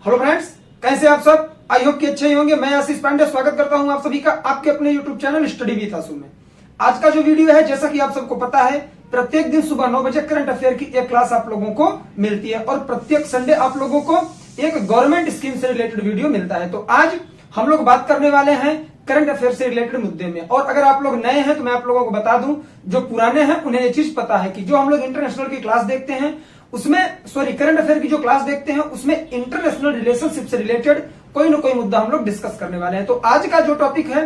Hello friends, कैसे आप सब? आई होप कि अच्छे ही होंगे। मैं आशीष पांडे स्वागत करता हूं आप सभी का आपके अपने यूट्यूब चैनल स्टडी विद आशु में। आज का जो वीडियो है, जैसा कि आप सबको पता है, प्रत्येक दिन सुबह 9 बजे करंट अफेयर की एक क्लास आप लोगों को मिलती है और प्रत्येक संडे आप लोगों को एक गवर्नमेंट स्कीम से रिलेटेड वीडियो मिलता है। तो आज हम लोग बात करने वाले हैं करंट अफेयर से रिलेटेड मुद्दे में। और अगर आप लोग नए हैं तो मैं आप लोगों को बता दूं, जो पुराने हैं उन्हें ये चीज पता है कि जो हम लोग इंटरनेशनल की क्लास देखते हैं उसमें, करंट अफेयर की जो क्लास देखते हैं उसमें इंटरनेशनल रिलेशनशिप से रिलेटेड कोई ना कोई मुद्दा हम लोग डिस्कस करने वाले हैं। तो आज का जो टॉपिक है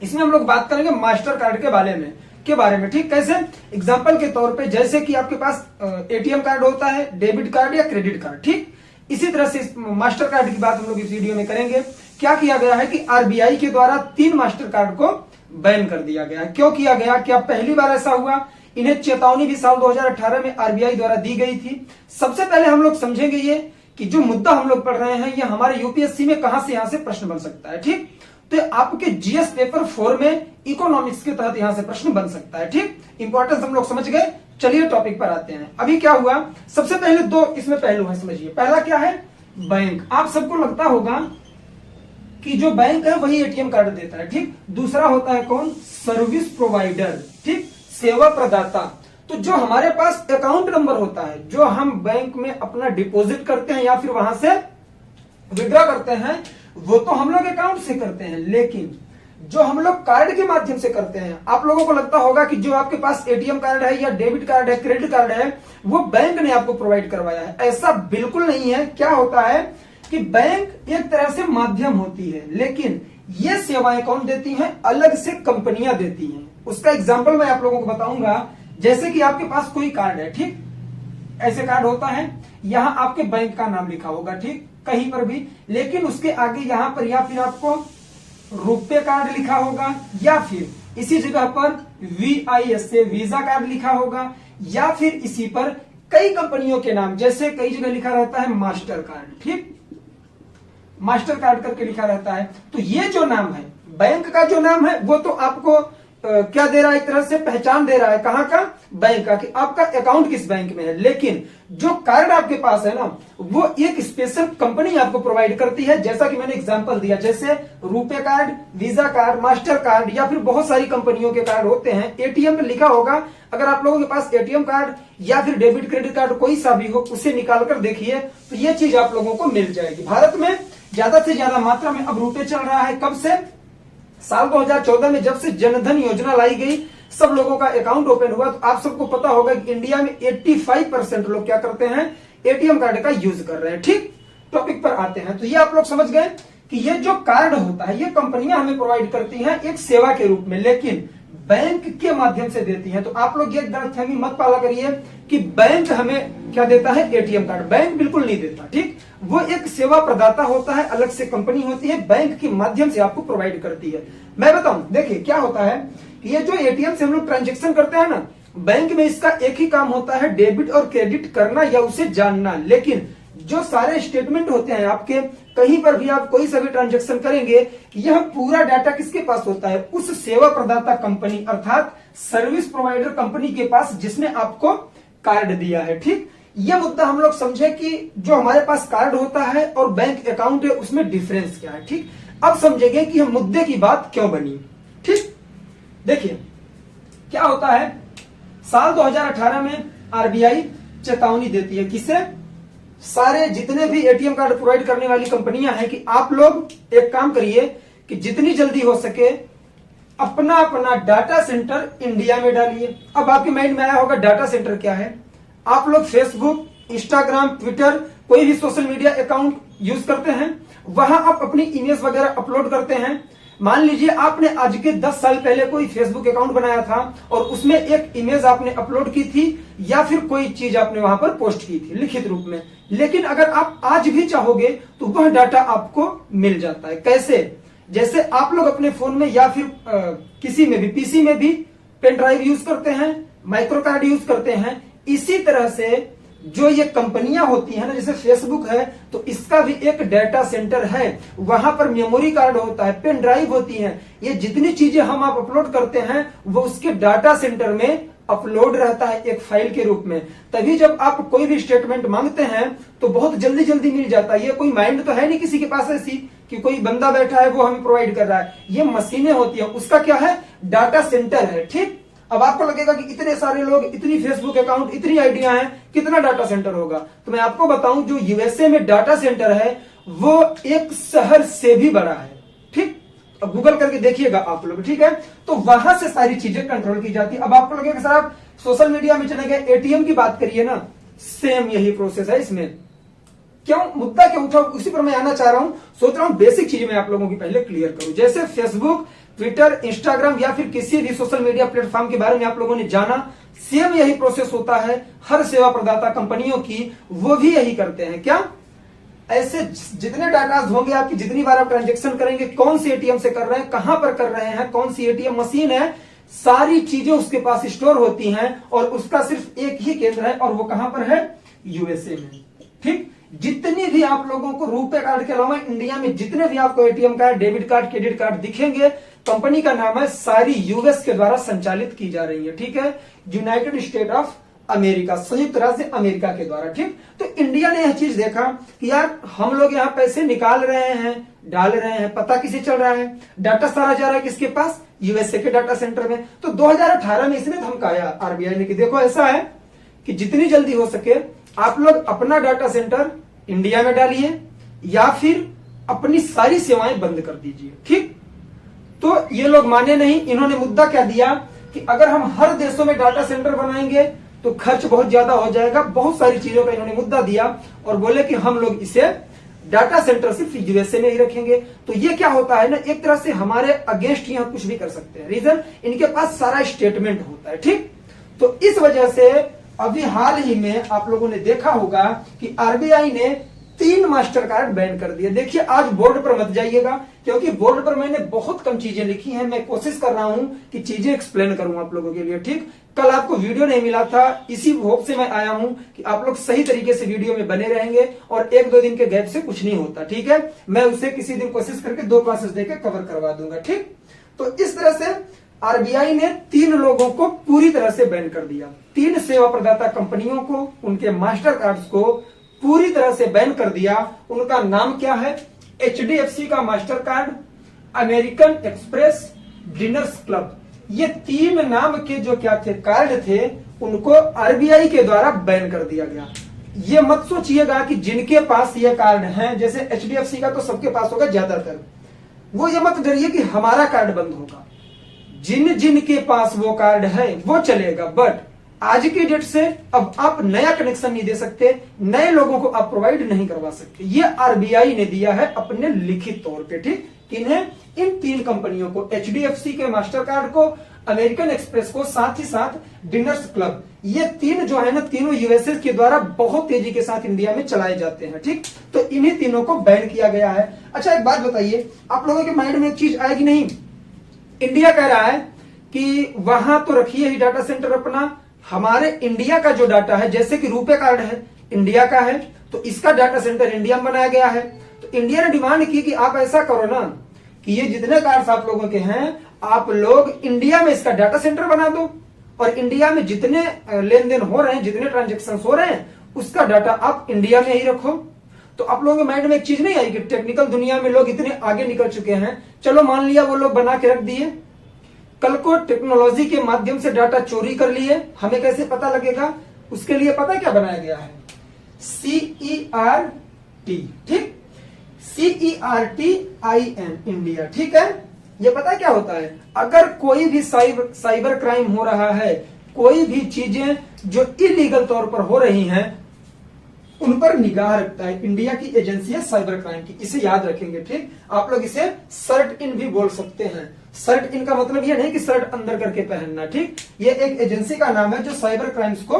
इसमें हम लोग बात करेंगे मास्टर कार्ड के बारे में। ठीक, कैसे? एग्जांपल के तौर पे, जैसे कि आपके पास एटीएम कार्ड होता है, डेबिट कार्ड या क्रेडिट कार्ड। ठीक, इसी तरह से मास्टर कार्ड की बात हम लोग इस वीडियो में करेंगे। क्या किया गया है कि आरबीआई के द्वारा 3 मास्टर कार्ड को बैन कर दिया गया है। क्यों किया गया? क्या पहली बार ऐसा हुआ? इन्हें चेतावनी भी साल 2018 में आरबीआई द्वारा दी गई थी। सबसे पहले हम लोग समझेंगे ये कि जो मुद्दा हम लोग पढ़ रहे हैं ये हमारे यूपीएससी में कहां से यहां से प्रश्न बन सकता है। ठीक, तो आपके जीएस पेपर 4 में इकोनॉमिक्स के तहत यहां से प्रश्न बन सकता है। ठीक, इंपॉर्टेंस हम लोग समझ गए। चलिए टॉपिक पर आते हैं। अभी क्या हुआ, सबसे पहले 2 इसमें पहलू है, समझिए। पहला क्या है? बैंक। आप सबको लगता होगा कि जो बैंक है वही एटीएम कार्ड देता है। ठीक, दूसरा होता है कौन? Service provider. ठीक, सेवा प्रदाता। तो जो हमारे पास अकाउंट नंबर होता है, जो हम बैंक में अपना डिपॉजिट करते हैं या फिर वहां से विड्रॉ करते हैं, वो तो हम लोग अकाउंट से करते हैं। लेकिन जो हम लोग कार्ड के माध्यम से करते हैं, आप लोगों को लगता होगा कि जो आपके पास एटीएम कार्ड है या डेबिट कार्ड है, क्रेडिट कार्ड है, वो बैंक ने आपको प्रोवाइड करवाया है। ऐसा बिल्कुल नहीं है। क्या होता है कि बैंक एक तरह से माध्यम होती है, लेकिन ये सेवाएं कौन देती हैं? अलग से कंपनियां देती हैं। उसका एग्जांपल मैं आप लोगों को बताऊंगा। जैसे कि आपके पास कोई कार्ड है, ठीक, ऐसे कार्ड होता है, यहां आपके बैंक का नाम लिखा होगा, ठीक, कहीं पर भी, लेकिन उसके आगे यहां पर या फिर आपको रुपे कार्ड लिखा होगा, या फिर इसी जगह पर VIS से वीजा कार्ड लिखा होगा, या फिर इसी पर कई कंपनियों के नाम, जैसे कई जगह लिखा रहता है मास्टर कार्ड। ठीक, मास्टर कार्ड करके लिखा रहता है। तो ये जो नाम है, बैंक का जो नाम है, वो तो आपको क्या दे रहा है? एक तरह से पहचान दे रहा है। कहां का? बैंक का, कि आपका अकाउंट किस बैंक में है। लेकिन जो कार्ड आपके पास है ना, वो एक स्पेशल कंपनी आपको प्रोवाइड करती है। जैसा कि मैंने एग्जांपल दिया, जैसे RuPay card, visa card, master card, या फिर बहुत सारी कंपनियों के कार्ड होते हैं। एटीएम पे लिखा होगा। अगर आप लोगों के पास एटीएम कार्ड या फिर डेबिट क्रेडिट कार्ड कोई सा भी हो, उसे निकाल कर देखिए तो ये चीज आप लोगों को मिल जाएगी। भारत में ज्यादा से ज्यादा मात्रा में अब रुपए चल रहा है। कब से? साल 2014 में, जब से जनधन योजना लाई गई, सब लोगों का अकाउंट ओपन हुआ। तो आप सबको पता होगा कि इंडिया में 85% लोग क्या करते हैं? एटीएम कार्ड का यूज कर रहे हैं। ठीक, टॉपिक पर आते हैं। तो ये आप लोग समझ गए कि ये जो कार्ड होता है ये कंपनियां हमें प्रोवाइड करती हैं एक सेवा के रूप में, लेकिन बैंक के माध्यम से देती हैं। तो आप लोग ये गलतफहमी मत पाला करिए कि बैंक हमें क्या देता है? ATM card. बैंक बिल्कुल नहीं देता। ठीक, वो एक सेवा प्रदाता होता है, अलग से कंपनी होती है, बैंक के माध्यम से आपको प्रोवाइड करती है। मैं बताऊं, देखिए क्या होता है कि ये जो एटीएम से हम लोग ट्रांजेक्शन करते हैं ना, बैंक में इसका एक ही काम होता है, डेबिट और क्रेडिट करना या उसे जानना। लेकिन जो सारे स्टेटमेंट होते हैं आपके, कहीं पर भी आप कोई सा भी ट्रांजेक्शन करेंगे, यह पूरा डाटा किसके पास होता है? उस सेवा प्रदाता कंपनी अर्थात सर्विस प्रोवाइडर कंपनी के पास, जिसने आपको कार्ड दिया है। ठीक, यह मुद्दा हम लोग समझे कि जो हमारे पास कार्ड होता है और बैंक अकाउंट है उसमें डिफरेंस क्या है। ठीक, अब समझेंगे कि हम मुद्दे की बात क्यों बनी। ठीक, देखिए क्या होता है, साल 2018 में आरबीआई चेतावनी देती है। किसे? सारे जितने भी एटीएम कार्ड प्रोवाइड करने वाली कंपनियां हैं कि आप लोग एक काम करिए कि जितनी जल्दी हो सके अपना अपना डाटा सेंटर इंडिया में डालिए। अब आपके माइंड में आया होगा डाटा सेंटर क्या है? आप लोग फेसबुक, इंस्टाग्राम, ट्विटर, कोई भी सोशल मीडिया अकाउंट यूज करते हैं, वहां आप अपनी इमेज वगैरह अपलोड करते हैं। मान लीजिए आपने आज के 10 साल पहले कोई फेसबुक अकाउंट बनाया था और उसमें एक इमेज आपने अपलोड की थी या फिर कोई चीज आपने वहां पर पोस्ट की थी लिखित रूप में। लेकिन अगर आप आज भी चाहोगे तो वह डाटा आपको मिल जाता है। कैसे? जैसे आप लोग अपने फोन में या फिर किसी में भी, पीसी में भी पेन ड्राइव यूज करते हैं, माइक्रो कार्ड यूज करते हैं, इसी तरह से जो ये कंपनियां होती है ना, जैसे फेसबुक है तो इसका भी एक डाटा सेंटर है। वहां पर मेमोरी कार्ड होता है, पेन ड्राइव होती है। ये जितनी चीजें हम आप अपलोड करते हैं वो उसके डाटा सेंटर में अपलोड रहता है एक फाइल के रूप में, तभी जब आप कोई भी स्टेटमेंट मांगते हैं तो बहुत जल्दी जल्दी मिल जाता है। ये कोई माइंड तो है नहीं किसी के पास ऐसी कि कोई बंदा बैठा है वो हमें प्रोवाइड कर रहा है, ये मशीनें होती है, उसका क्या है, डाटा सेंटर है। ठीक, अब आपको लगेगा कि इतने सारे लोग, इतनी फेसबुक अकाउंट, इतनी आइडिया हैं, कितना डाटा सेंटर होगा। तो मैं आपको बताऊं, जो यूएसए में डाटा सेंटर है वो एक शहर से भी बड़ा है। ठीक, अब गूगल करके देखिएगा आप लोग, ठीक है। तो वहां से सारी चीजें कंट्रोल की जाती है। अब आपको लगेगा सर आप सोशल मीडिया में चले गए, एटीएम की बात करिए ना, सेम यही प्रोसेस है इसमें। क्यों मुद्दा क्यों उठा, उसी पर मैं आना चाह रहा हूं। सोच रहा हूं बेसिक चीज मैं आप लोगों की पहले क्लियर करूं। जैसे फेसबुक, ट्विटर, इंस्टाग्राम या फिर किसी भी सोशल मीडिया प्लेटफॉर्म के बारे में आप लोगों ने जाना, सेम यही प्रोसेस होता है हर सेवा प्रदाता कंपनियों की, वो भी यही करते हैं। क्या ऐसे जितने डाटा होंगे आपकी, जितनी बार आप ट्रांजेक्शन करेंगे, कौन सी एटीएम से कर रहे हैं, कहां पर कर रहे हैं, कौन सी एटीएम मशीन है, सारी चीजें उसके पास स्टोर होती हैं और उसका सिर्फ एक ही केंद्र है और वो कहां पर है, यूएसए में। ठीक, जितनी भी आप लोगों को रुपए कार्ड के अलावा इंडिया में जितने भी आपको ATM card, debit card, credit card दिखेंगे, कंपनी का नाम है, सारी यूएस के द्वारा संचालित की जा रही है। ठीक है, यूनाइटेड स्टेट ऑफ अमेरिका, संयुक्त राज्य अमेरिका के द्वारा। ठीक, तो इंडिया ने यह चीज देखा कि यार हम लोग यहाँ पैसे निकाल रहे हैं, डाल रहे हैं, पता किसे चल रहा है, डाटा सारा जा रहा है किसके पास, यूएसए के डाटा सेंटर में। तो 2018 में इसने धमकाया आरबीआई ने कि देखो ऐसा है कि जितनी जल्दी हो सके आप लोग अपना डाटा सेंटर इंडिया में डालिए या फिर अपनी सारी सेवाएं बंद कर दीजिए। ठीक, तो ये लोग माने नहीं। इन्होंने मुद्दा क्या दिया कि अगर हम हर देशों में डाटा सेंटर बनाएंगे तो खर्च बहुत ज्यादा हो जाएगा। बहुत सारी चीजों का इन्होंने मुद्दा दिया और बोले कि हम लोग इसे डाटा सेंटर सिर्फ यूएसए में ही रखेंगे। तो ये क्या होता है ना, एक तरह से हमारे अगेंस्ट यहाँ कुछ भी कर सकते हैं। रीजन, इनके पास सारा स्टेटमेंट होता है। ठीक, तो इस वजह से अभी हाल ही में आप लोगों ने देखा होगा कि आरबीआई ने 3 मास्टर कार्ड बैन कर दिए। देखिए आज बोर्ड पर मत जाइएगा क्योंकि बोर्ड पर मैंने बहुत कम चीजें लिखी हैं। मैं कोशिश कर रहा हूं कि चीजें एक्सप्लेन करूं आप लोगों के लिए। ठीक, कल आपको वीडियो नहीं मिला था, इसी होप से मैं आया हूं कि आप लोग सही तरीके से वीडियो में बने रहेंगे और 1-2 दिन के गैप से कुछ नहीं होता। ठीक है, मैं उसे किसी दिन कोशिश करके 2 क्लासेस देकर कवर करवा दूंगा। ठीक, तो इस तरह से आरबीआई ने 3 लोगों को पूरी तरह से बैन कर दिया। 3 सेवा प्रदाता कंपनियों को, उनके मास्टर कार्ड्स को पूरी तरह से बैन कर दिया। उनका नाम क्या है, एचडीएफसी का master card, American express, dinners club. ये 3 नाम के जो क्या थे, कार्ड थे, उनको आरबीआई के द्वारा बैन कर दिया गया। ये मत सोचिएगा कि जिनके पास ये कार्ड हैं, जैसे एचडीएफसी का तो सबके पास होगा ज्यादातर, वो ये मत डरिए कि हमारा कार्ड बंद होगा। जिन जिन के पास वो कार्ड है वो चलेगा, बट आज की डेट से अब आप नया कनेक्शन नहीं दे सकते, नए लोगों को आप प्रोवाइड नहीं करवा सकते। ये आरबीआई ने दिया है अपने लिखित तौर पे। ठीक, किन्हें, इन 3 कंपनियों को, एचडीएफसी के मास्टर कार्ड को, अमेरिकन एक्सप्रेस को, साथ ही साथ डिनर्स क्लब। ये 3 जो है ना, तीनों यूएसए के द्वारा बहुत तेजी के साथ इंडिया में चलाए जाते हैं। ठीक, तो इन्हीं तीनों को बैन किया गया है। अच्छा एक बात बताइए, आप लोगों के माइंड में एक चीज आएगी नहीं, इंडिया कह रहा है कि वहां तो रखिए ही डाटा सेंटर अपना, हमारे इंडिया का जो डाटा है, जैसे कि रुपे कार्ड है इंडिया का है, तो इसका डाटा सेंटर इंडिया में बनाया गया है। तो इंडिया ने डिमांड की कि आप ऐसा करो ना कि ये जितने कार्ड्स आप लोगों के हैं, आप लोग इंडिया में इसका डाटा सेंटर बना दो और इंडिया में जितने लेन देन हो रहे हैं, जितने ट्रांजेक्शन हो रहे हैं, उसका डाटा आप इंडिया में ही रखो। तो आप लोगों के माइंड में एक चीज नहीं आई कि टेक्निकल दुनिया में लोग इतने आगे निकल चुके हैं। चलो मान लिया वो लोग बना के रख दिए, कल को टेक्नोलॉजी के माध्यम से डाटा चोरी कर लिए, हमें कैसे पता लगेगा? उसके लिए पता क्या बनाया गया है, CERT। ठीक, CERTIN इंडिया। ठीक है, ये पता क्या होता है, अगर कोई भी साइबर क्राइम हो रहा है, कोई भी चीजें जो इलीगल तौर पर हो रही हैं, उन पर निगाह रखता है इंडिया की एजेंसी है साइबर क्राइम की। इसे याद रखेंगे। ठीक, आप लोग इसे सर्ट इन भी बोल सकते हैं। सर्ट इन का मतलब यह नहीं कि शर्ट अंदर करके पहनना। ठीक, ये एक एजेंसी का नाम है जो साइबर क्राइम्स को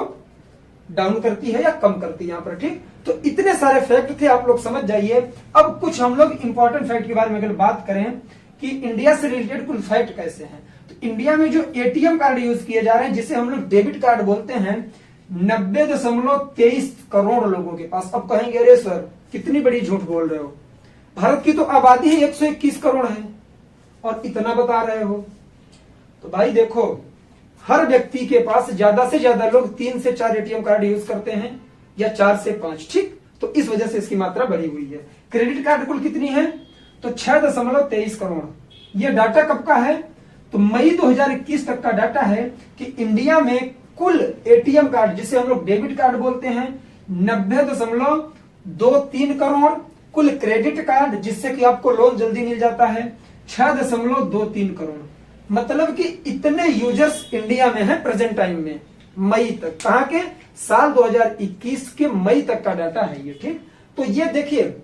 डाउन करती है या कम करती है यहाँ पर। ठीक, तो इतने सारे फैक्ट थे, आप लोग समझ जाइए। अब कुछ हम लोग इंपॉर्टेंट फैक्ट के बारे में अगर बात करें कि इंडिया से रिलेटेड कुछ फैक्ट कैसे हैं, तो इंडिया में जो एटीएम कार्ड यूज किए जा रहे हैं, जिसे हम लोग डेबिट कार्ड बोलते हैं, 90.23 करोड़ लोगों के पास। अब कहेंगे अरे सर कितनी बड़ी झूठ बोल रहे हो, भारत की तो आबादी ही 121 करोड़ है और इतना बता रहे हो। तो भाई देखो, हर व्यक्ति के पास ज्यादा से ज्यादा लोग 3 से 4 एटीएम कार्ड यूज करते हैं या 4 से 5, ठीक। तो इस वजह से इसकी मात्रा बढ़ी हुई है। क्रेडिट कार्ड कुल कितनी है, तो 6.23 करोड़। ये डाटा कब का है, तो मई 2021 तक का डाटा है कि इंडिया में कुल एटीएम कार्ड, जिसे हम लोग डेबिट कार्ड बोलते हैं, 90.23 करोड़। कुल क्रेडिट कार्ड, जिससे कि आपको लोन जल्दी मिल जाता है, 6.23 करोड़। मतलब कि इतने यूजर्स इंडिया में हैं प्रेजेंट टाइम में, मई तक। कहां के, साल 2021 के मई तक का डाटा है ये, ठीक। तो ये देखिए,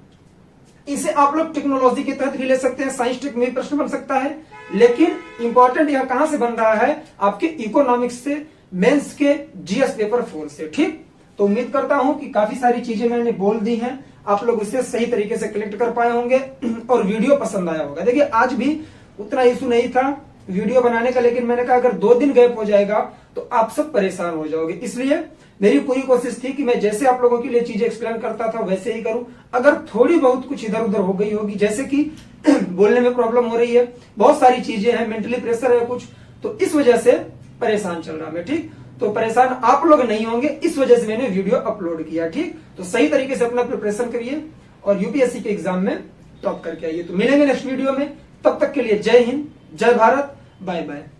इसे आप लोग टेक्नोलॉजी के तहत भी ले सकते हैं, साइंस टेक में प्रश्न बन सकता है, लेकिन इंपॉर्टेंट यह कहां से बन रहा है, आपके इकोनॉमिक्स से, मेंस के जीएस पेपर 4 से, ठीक। तो उम्मीद करता हूं कि काफी सारी चीजें मैंने बोल दी हैं, आप लोग उसे सही तरीके से कलेक्ट कर पाए होंगे और वीडियो पसंद आया होगा। देखिए, आज भी उतना इशू नहीं था वीडियो बनाने का, लेकिन मैंने कहा अगर 2 दिन गैप हो जाएगा तो आप सब परेशान हो जाओगे। इसलिए मेरी पूरी कोशिश थी कि मैं जैसे आप लोगों के लिए चीजें एक्सप्लेन करता था वैसे ही करूं। अगर थोड़ी बहुत कुछ इधर उधर हो गई होगी, जैसे कि बोलने में प्रॉब्लम हो रही है, बहुत सारी चीजें हैं, मेंटली प्रेशर है कुछ, तो इस वजह से परेशान चल रहा मैं, ठीक। तो परेशान आप लोग नहीं होंगे, इस वजह से मैंने वीडियो अपलोड किया, ठीक। तो सही तरीके से अपना प्रिपरेशन करिए और यूपीएससी के एग्जाम में टॉप करके आइए। तो मिलेंगे नेक्स्ट वीडियो में, तब तक के लिए जय हिंद, जय भारत, बाय बाय।